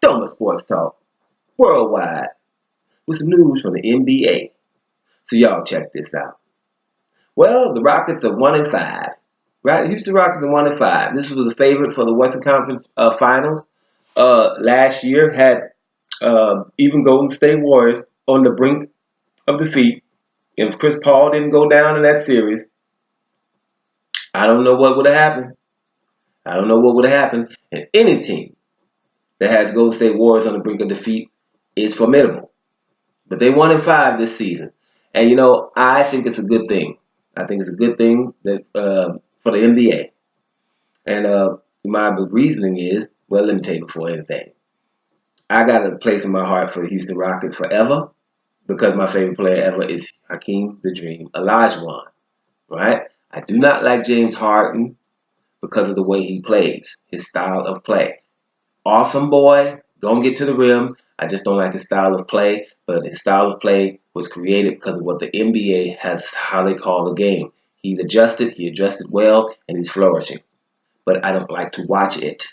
Toma Sports Talk, worldwide, with some news from the NBA. So y'all check this out. Well, the Rockets are 1-5, right? Houston Rockets are 1-5. This was a favorite for the Western Conference Finals. Last year had even Golden State Warriors on the brink of defeat. If Chris Paul didn't go down in that series, I don't know what would have happened. I don't know what would have happened. And any team that has Golden State Warriors on the brink of defeat is formidable. But they 1-5 this season. And, I think it's a good thing. I think it's a good thing that for the NBA. And my reasoning is, well, let me tell you before anything. I got a place in my heart for the Houston Rockets forever because my favorite player ever is Hakeem the Dream Olajuwon, right? I do not like James Harden because of the way he plays, his style of play. Awesome boy, don't get to the rim. I just don't like his style of play, but his style of play was created because of what the NBA has, how they call the game. He adjusted well, and he's flourishing. But I don't like to watch it.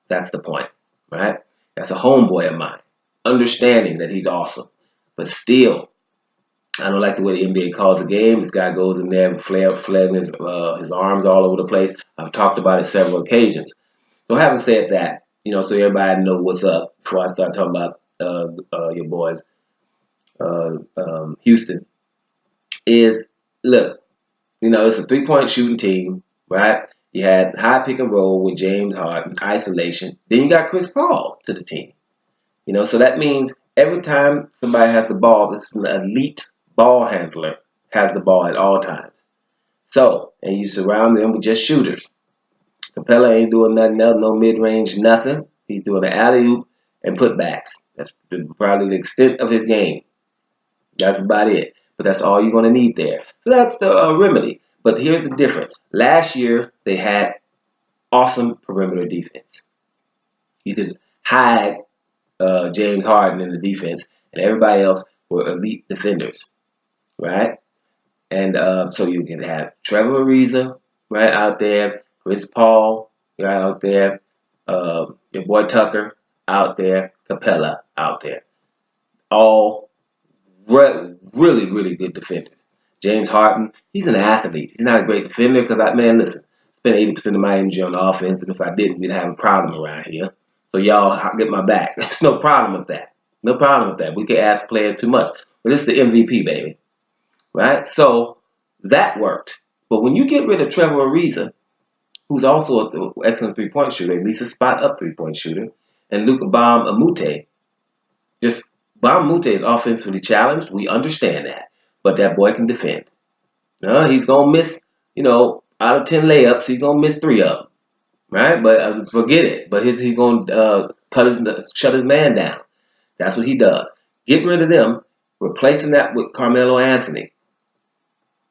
That's the point, right? That's a homeboy of mine, understanding that he's awesome. But still, I don't like the way the NBA calls the game. This guy goes in there and flaring his arms all over the place. I've talked about it several occasions. So having said that, so everybody know what's up before I start talking about your boys, Houston, is, look, it's a three-point shooting team, right? You had high pick and roll with James Harden, isolation. Then you got Chris Paul to the team. So that means every time somebody has the ball, this is an elite ball handler has the ball at all times. So, and you surround them with just shooters. Capella ain't doing nothing else, no mid-range, nothing. He's doing the alley-oop and putbacks. That's probably the extent of his game. That's about it. But that's all you're going to need there. So that's the remedy. But here's the difference. Last year, they had awesome perimeter defense. You could hide James Harden in the defense, and everybody else were elite defenders, right? And so you can have Trevor Ariza right out there, Chris Paul right out there, your boy Tucker out there, Capella out there. All really, really good defenders. James Harden, he's an athlete. He's not a great defender because, listen, I spent 80% of my energy on the offense, and if I didn't, we'd have a problem around here. So y'all get my back. There's no problem with that. No problem with that. We can ask players too much. But it's the MVP, baby. Right? So that worked. But when you get rid of Trevor Ariza, who's also an excellent three-point shooter, at least a spot-up three-point shooter, and Luka Mbah a Moute, Mbah a Moute is offensively challenged. We understand that. But that boy can defend. He's going to miss, out of 10 layups, he's going to miss 3 of them. Right? But forget it. But he's going to shut his man down. That's what he does. Get rid of them. Replacing that with Carmelo Anthony.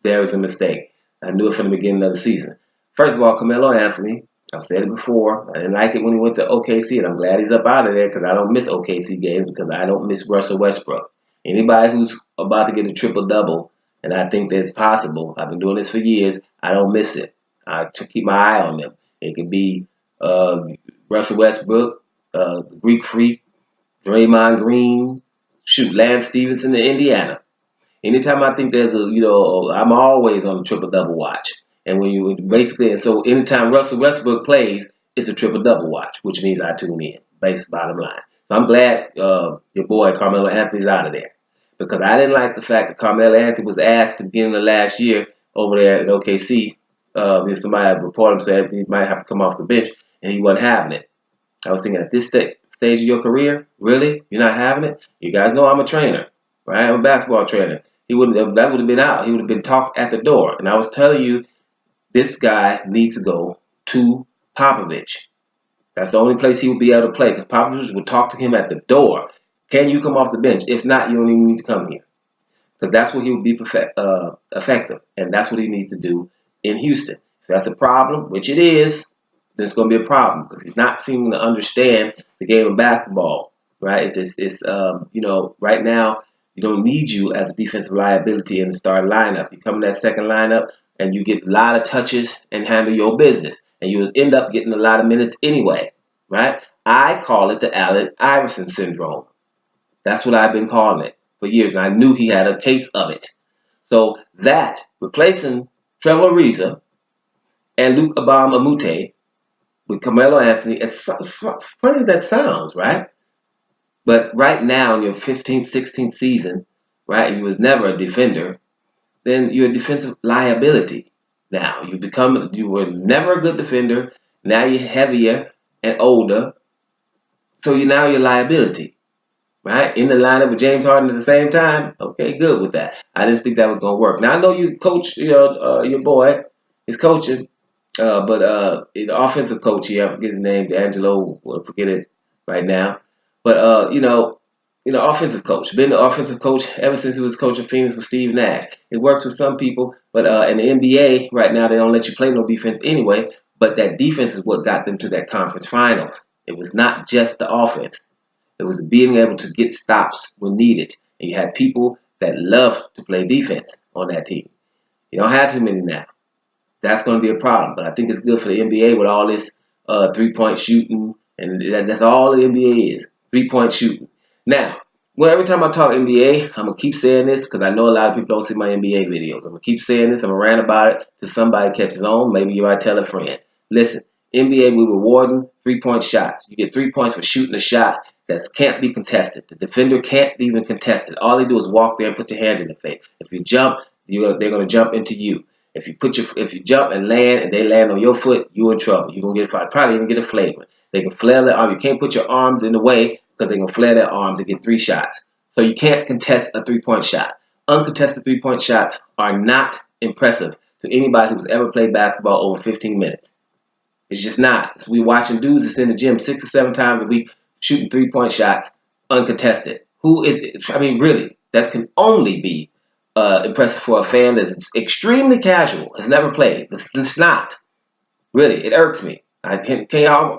There's a mistake. I knew it from the beginning of the season. First of all, Carmelo Anthony, I've said it before, I didn't like it when he went to OKC, and I'm glad he's up out of there because I don't miss OKC games because I don't miss Russell Westbrook. Anybody who's about to get a triple-double, and I think that's possible, I've been doing this for years, I don't miss it. I keep my eye on them. It could be Russell Westbrook, the Greek Freak, Draymond Green, Lance Stevenson in Indiana. Anytime I think there's I'm always on the triple-double watch. And when you so anytime Russell Westbrook plays, it's a triple-double watch, which means I tune in, bottom line. So I'm glad your boy Carmelo Anthony's out of there. Because I didn't like the fact that Carmelo Anthony was asked at the beginning of last year over there at OKC. Somebody reported him said he might have to come off the bench, and he wasn't having it. I was thinking, at this stage of your career, really? You're not having it? You guys know I'm a trainer, right? I'm a basketball trainer. That would have been out. He would have been talked at the door. And I was telling you, this guy needs to go to Popovich. That's the only place he would be able to play because Popovich would talk to him at the door. Can you come off the bench? If not, you don't even need to come here. Because that's where he would be effective. And that's what he needs to do in Houston. If that's a problem, which it is, then it's going to be a problem because he's not seeming to understand the game of basketball. Right? Right now, you don't need you as a defensive liability in the starting lineup. You come in that second lineup and you get a lot of touches and handle your business. And you'll end up getting a lot of minutes anyway. right? I call it the Allen Iverson syndrome. That's what I've been calling it for years, and I knew he had a case of it. So that, replacing Trevor Ariza and Luke Obama-Amute with Carmelo Anthony, as funny as that sounds, right? But right now in your 15th, 16th season, right, and you was never a defender, then you're a defensive liability. Now you were never a good defender. Now you're heavier and older, so you're a liability, right? In the lineup with James Harden at the same time. Okay, good with that. I didn't think that was gonna work. Now I know you coach, your boy is coaching, but the offensive coach here, I forget his name, D'Angelo, we'll forget it right now. But offensive coach, been the offensive coach ever since he was coaching Phoenix with Steve Nash. It works with some people, but in the NBA right now they don't let you play no defense anyway. But that defense is what got them to that conference finals. It was not just the offense. It was being able to get stops when needed. And you had people that love to play defense on that team. You don't have too many now. That's going to be a problem. But I think it's good for the NBA with all this three-point shooting. And that's all the NBA is, three-point shooting. Now, every time I talk NBA, I'm going to keep saying this because I know a lot of people don't see my NBA videos. I'm going to keep saying this. I'm going to rant about it till somebody catches on. Maybe you might tell a friend. Listen, NBA, we're rewarding three-point shots. You get 3 points for shooting a shot that can't be contested. The defender can't even contest it. All they do is walk there and put your hands in the face. If you jump, they're going to jump into you. If you jump and land and they land on your foot, you're in trouble. You're going to probably even get a flagrant. They can flare their arm. You can't put your arms in the way because they're going to flare their arms and get 3 shots. So you can't contest a three-point shot. Uncontested three-point shots are not impressive to anybody who's ever played basketball over 15 minutes. It's just not. So we watching dudes that's in the gym 6 or 7 times a week shooting three-point shots uncontested. Who is it? I mean, really, that can only be impressive for a fan that's extremely casual, has never played. It's not. Really, it irks me. I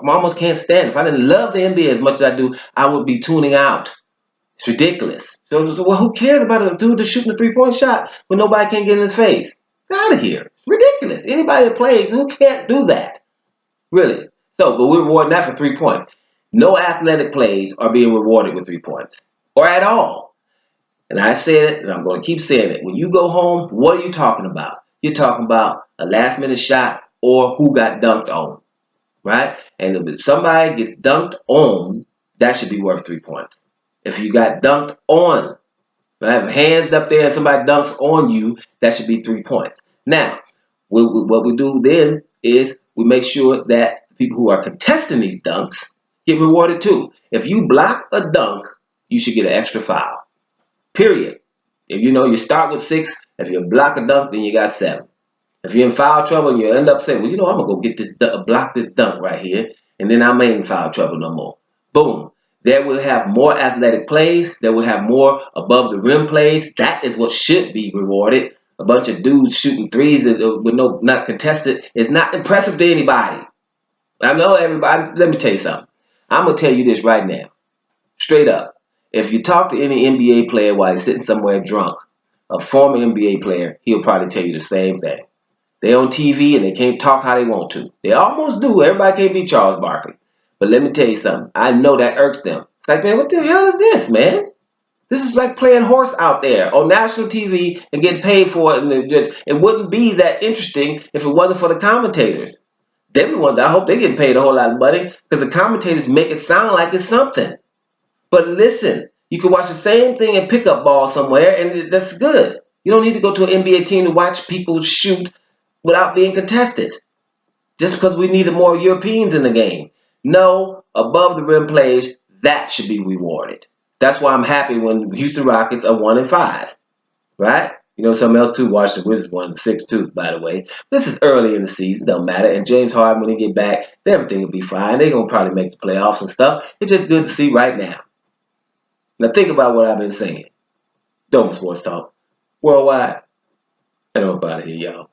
almost can't stand it. If I didn't love the NBA as much as I do, I would be tuning out. It's ridiculous. So well, who cares about a dude that's shooting a three-point shot when nobody can get in his face? Get out of here. It's ridiculous. Anybody that plays, who can't do that? Really. So, but we're rewarding that for 3 points. No athletic plays are being rewarded with 3 points. Or at all. And I said it, and I'm going to keep saying it. When you go home, what are you talking about? You're talking about a last-minute shot or who got dunked on. Right? And if somebody gets dunked on, that should be worth 3 points. If you got dunked on, right, hands up there and somebody dunks on you, that should be 3 points. Now, what we do then is we make sure that people who are contesting these dunks get rewarded too. If you block a dunk, you should get an extra foul. Period. If you start with 6, if you block a dunk, then you got 7. If you're in foul trouble and you end up saying, well, I'm going to go get block this dunk right here, and then I'm in foul trouble no more. Boom. There will have more athletic plays. There will have more above the rim plays. That is what should be rewarded. A bunch of dudes shooting threes with not contested is not impressive to anybody. I know everybody. Let me tell you something. I'm going to tell you this right now. Straight up. If you talk to any NBA player while he's sitting somewhere drunk, a former NBA player, he'll probably tell you the same thing. They're on TV and they can't talk how they want to. They almost do. Everybody can't be Charles Barkley. But let me tell you something. I know that irks them. It's like, man, what the hell is this, man? This is like playing horse out there on national TV and getting paid for it. And it wouldn't be that interesting if it wasn't for the commentators. I hope they get paid a whole lot of money because the commentators make it sound like it's something. But listen, you can watch the same thing in pickup ball somewhere, and that's good. You don't need to go to an NBA team to watch people shoot without being contested. Just because we needed more Europeans in the game. No, above the rim plays, that should be rewarded. That's why I'm happy when Houston Rockets are 1-5. Right? Something else too, Washington Wizards 1-6 too, by the way. This is early in the season, don't matter. And James Harden, when he get back, everything will be fine. They're going to probably make the playoffs and stuff. It's just good to see right now. Now think about what I've been saying. Dome Sports Talk. Worldwide. And I'm out of here, y'all.